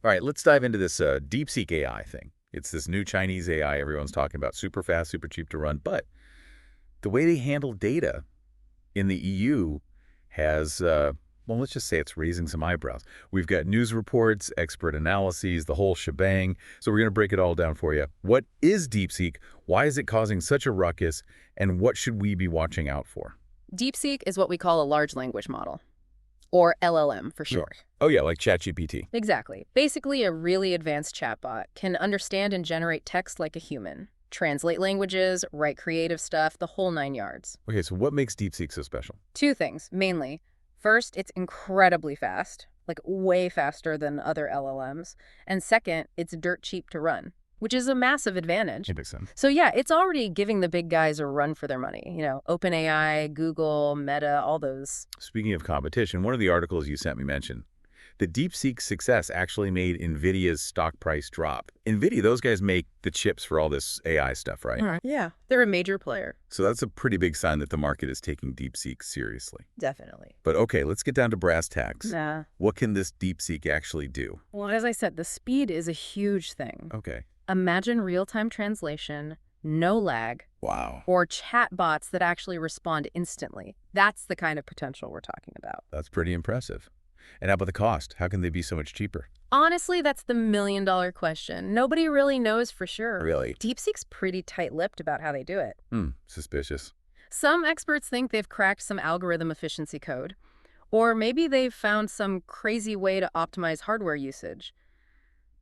All right, let's dive into this DeepSeek AI thing. It's this new Chinese AI everyone's talking about. Super fast, super cheap to run. But the way they handle data in the EU has, well, let's just say it's raising some eyebrows. We've got news reports, expert analyses, the whole shebang. So we're going to break it all down for you. What is DeepSeek? Why is it causing such a ruckus? And what should we be watching out for? DeepSeek is what we call a large language model, or LLM for short. Oh, yeah, like ChatGPT. Exactly. Basically, a really advanced chatbot can understand and generate text like a human, translate languages, write creative stuff, the whole 9 yards. Okay, so what makes DeepSeek so special? Two things, mainly. First, it's incredibly fast, like way faster than other LLMs. And second, it's dirt cheap to run, which is a massive advantage. It makes sense. So yeah, it's already giving the big guys a run for their money. You know, OpenAI, Google, Meta, all those. Speaking of competition, one of the articles you sent me mentioned the DeepSeek success actually made NVIDIA's stock price drop. NVIDIA, those guys make the chips for all this AI stuff, right? All right. Yeah, they're a major player. So that's a pretty big sign that the market is taking DeepSeek seriously. Definitely. But okay, let's get down to brass tacks. Nah. What can this DeepSeek actually do? Well, as I said, the speed is a huge thing. Okay. Imagine real-time translation, no lag, Wow. or chatbots that actually respond instantly. That's the kind of potential we're talking about. That's pretty impressive. And how about the cost? How can they be so much cheaper? Honestly, that's the million-dollar question. Nobody really knows for sure. Really? DeepSeek's pretty tight-lipped about how they do it. Suspicious. Some experts think they've cracked some algorithm efficiency code, or maybe they've found some crazy way to optimize hardware usage.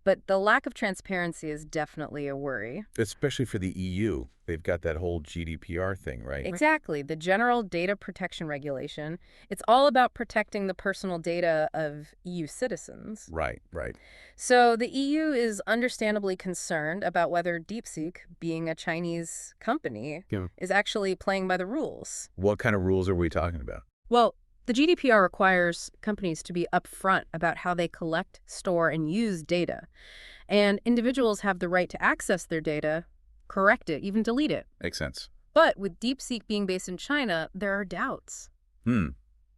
But the lack of transparency is definitely a worry. Especially for the EU. They've got that whole GDPR thing, right? Exactly. The General Data Protection Regulation. It's all about protecting the personal data of EU citizens. Right, right. So the EU is understandably concerned about whether DeepSeek, being a Chinese company, Yeah. is actually playing by the rules. What kind of rules are we talking about? Well, the GDPR requires companies to be upfront about how they collect, store, and use data. And individuals have the right to access their data, correct it, even delete it. Makes sense. But with DeepSeek being based in China, there are doubts.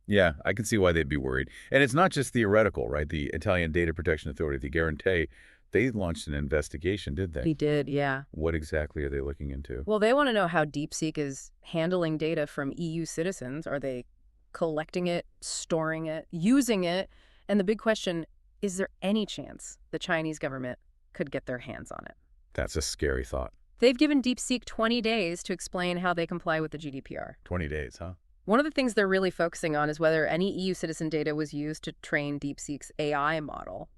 Yeah, I can see why they'd be worried. And it's not just theoretical, right? The Italian Data Protection Authority, the Guarantee, they launched an investigation, did they? He did, yeah. What exactly are they looking into? Well, they want to know how DeepSeek is handling data from EU citizens. Are they collecting it, storing it, using it? And the big question, is there any chance the Chinese government could get their hands on it? That's a scary thought. They've given DeepSeek 20 days to explain how they comply with the GDPR. 20 days, huh? One of the things they're really focusing on is whether any EU citizen data was used to train DeepSeek's AI model.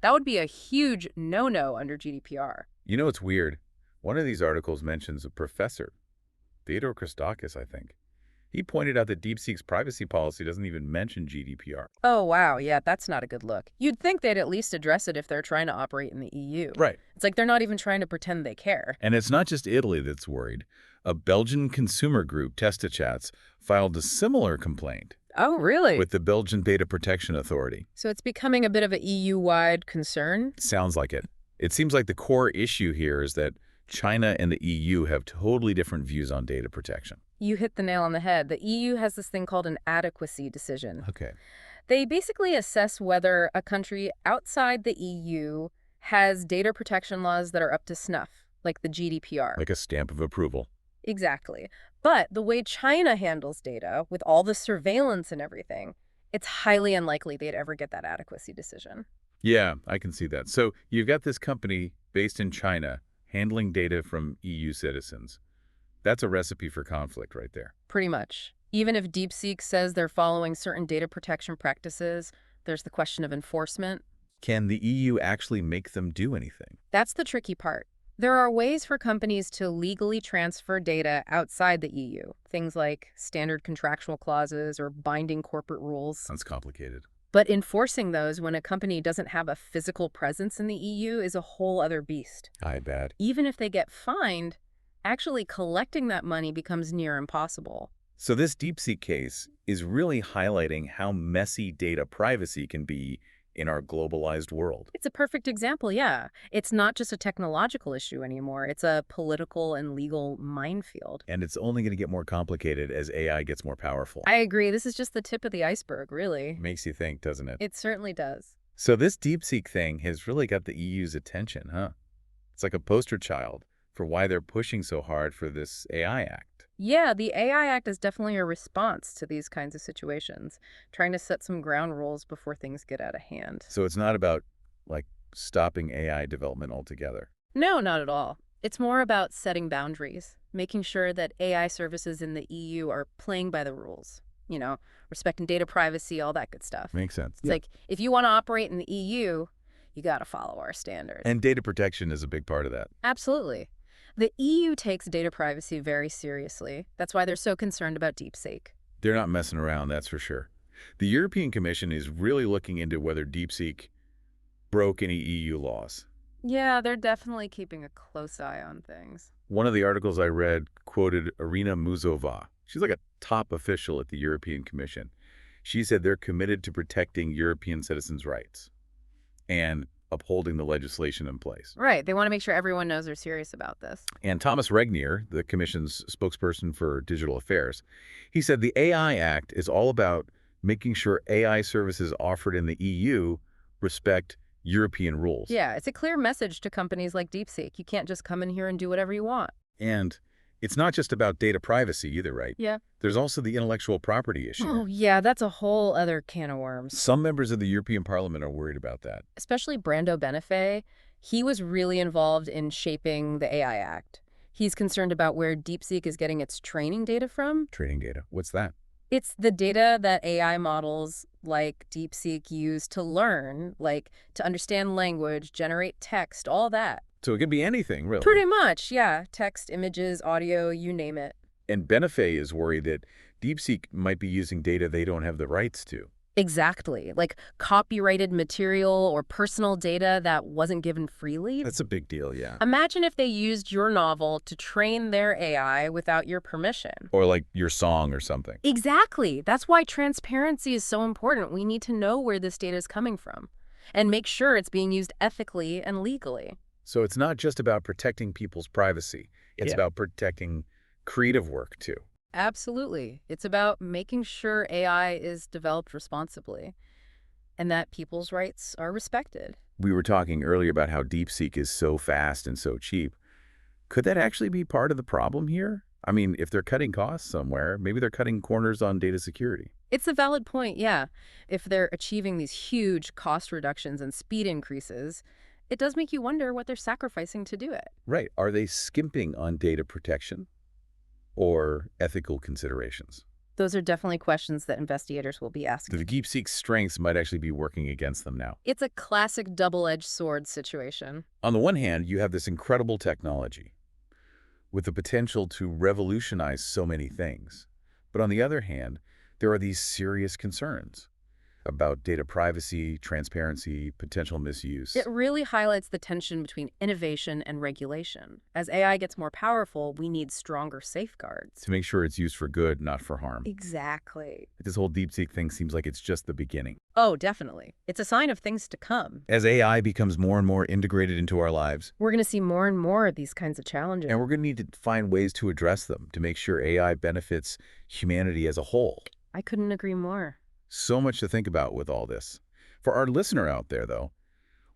That would be a huge no-no under GDPR. You know, it's weird. One of these articles mentions a professor, Theodore Christakis, I think. He pointed out that DeepSeek's privacy policy doesn't even mention GDPR. Oh, wow. Yeah, that's not a good look. You'd think they'd at least address it if they're trying to operate in the EU. Right. It's like they're not even trying to pretend they care. And it's not just Italy that's worried. A Belgian consumer group, TestaChats, filed a similar complaint Oh, really? with the Belgian Data Protection Authority. So it's becoming a bit of an EU-wide concern? Sounds like it. It seems like the core issue here is that China and the EU have totally different views on data protection. You hit the nail on the head. The EU has this thing called an adequacy decision. Okay. They basically assess whether a country outside the EU has data protection laws that are up to snuff, like the GDPR. Like a stamp of approval. Exactly. But the way China handles data, with all the surveillance and everything, it's highly unlikely they'd ever get that adequacy decision. Yeah, I can see that. So you've got this company based in China handling data from EU citizens. That's a recipe for conflict right there. Pretty much. Even if DeepSeek says they're following certain data protection practices, there's the question of enforcement. Can the EU actually make them do anything? That's the tricky part. There are ways for companies to legally transfer data outside the EU, things like standard contractual clauses or binding corporate rules. Sounds complicated. But enforcing those when a company doesn't have a physical presence in the EU is a whole other beast. I bet. Even if they get fined, actually collecting that money becomes near impossible. So this DeepSeek case is really highlighting how messy data privacy can be in our globalized world. It's a perfect example, yeah. It's not just a technological issue anymore. It's a political and legal minefield. And it's only going to get more complicated as AI gets more powerful. I agree. This is just the tip of the iceberg, really. Makes you think, doesn't it? It certainly does. So this DeepSeek thing has really got the EU's attention, huh? It's like a poster child for why they're pushing so hard for this AI Act. Yeah, the AI Act is definitely a response to these kinds of situations, trying to set some ground rules before things get out of hand. So it's not about, like, stopping AI development altogether. No, not at all. It's more about setting boundaries, making sure that AI services in the EU are playing by the rules. Respecting data privacy, all that good stuff. Makes sense. It's like, if you want to operate in the EU, you got to follow our standards. And data protection is a big part of that. Absolutely. The EU takes data privacy very seriously. That's why they're so concerned about DeepSeek. They're not messing around, that's for sure. The European Commission is really looking into whether DeepSeek broke any EU laws. Yeah, they're definitely keeping a close eye on things. One of the articles I read quoted Irina Muzova. She's like a top official at the European Commission. She said they're committed to protecting European citizens' rights and upholding the legislation in place. Right. They want to make sure everyone knows they're serious about this. And Thomas Regnier, the Commission's spokesperson for digital affairs, he said the AI Act is all about making sure AI services offered in the EU respect European rules. Yeah, it's a clear message to companies like DeepSeek. You can't just come in here and do whatever you want. And it's not just about data privacy either, right? Yeah. There's also the intellectual property issue. Oh, yeah, that's a whole other can of worms. Some members of the European Parliament are worried about that. Especially Brando Benefei. He was really involved in shaping the AI Act. He's concerned about where DeepSeek is getting its training data from. Training data. What's that? It's the data that AI models like DeepSeek use to learn, like to understand language, generate text, all that. So it could be anything, really. Pretty much, yeah. Text, images, audio, you name it. And Benefei is worried that DeepSeek might be using data they don't have the rights to. Exactly. Like copyrighted material or personal data that wasn't given freely. That's a big deal, yeah. Imagine if they used your novel to train their AI without your permission. Or like your song or something. Exactly. That's why transparency is so important. We need to know where this data is coming from and make sure it's being used ethically and legally. So it's not just about protecting people's privacy. It's about protecting creative work, too. Absolutely. It's about making sure AI is developed responsibly and that people's rights are respected. We were talking earlier about how DeepSeek is so fast and so cheap. Could that actually be part of the problem here? I mean, if they're cutting costs somewhere, maybe they're cutting corners on data security. It's a valid point, yeah. If they're achieving these huge cost reductions and speed increases, it does make you wonder what they're sacrificing to do it. Right. Are they skimping on data protection or ethical considerations? Those are definitely questions that investigators will be asking. The DeepSeek's strengths might actually be working against them now. It's a classic double-edged sword situation. On the one hand, you have this incredible technology with the potential to revolutionize so many things. But on the other hand, there are these serious concerns about data privacy, transparency, potential misuse. It really highlights the tension between innovation and regulation. As AI gets more powerful, we need stronger safeguards. To make sure it's used for good, not for harm. Exactly. This whole DeepSeek thing seems like it's just the beginning. Oh, definitely. It's a sign of things to come. As AI becomes more and more integrated into our lives, We're going to see more and more of these kinds of challenges. and we're going to need to find ways to address them to make sure AI benefits humanity as a whole. I couldn't agree more. So much to think about with all this. For our listener out there, though,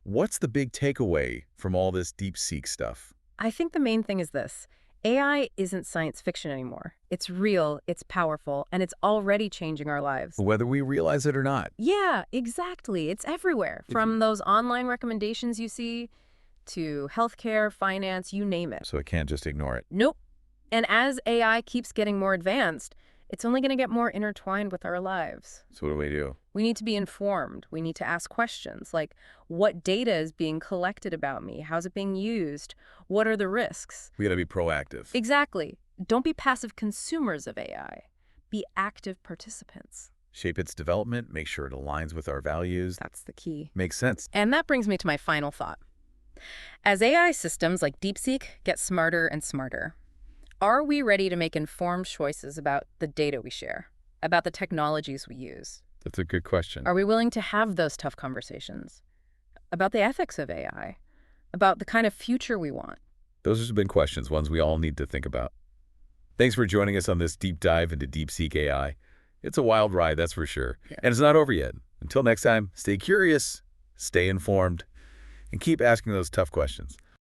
what's the big takeaway from all this DeepSeek stuff? I think the main thing is this. AI isn't science fiction anymore. It's real, it's powerful, and it's already changing our lives. Whether we realize it or not. Yeah, exactly. It's everywhere. From those online recommendations you see to healthcare, finance, you name it. So I can't just ignore it. Nope. And as AI keeps getting more advanced, it's only going to get more intertwined with our lives. So what do we do? We need to be informed. We need to ask questions like, what data is being collected about me? How's it being used? What are the risks? We got to be proactive. Exactly. Don't be passive consumers of AI. Be active participants. Shape its development, make sure it aligns with our values. That's the key. Makes sense. And that brings me to my final thought. As AI systems like DeepSeek get smarter and smarter, are we ready to make informed choices about the data we share, about the technologies we use? That's a good question. Are we willing to have those tough conversations about the ethics of AI, about the kind of future we want? Those have been questions, ones we all need to think about. Thanks for joining us on this deep dive into DeepSeek AI. It's a wild ride, that's for sure. Yeah. And it's not over yet. Until next time, stay curious, stay informed, and keep asking those tough questions.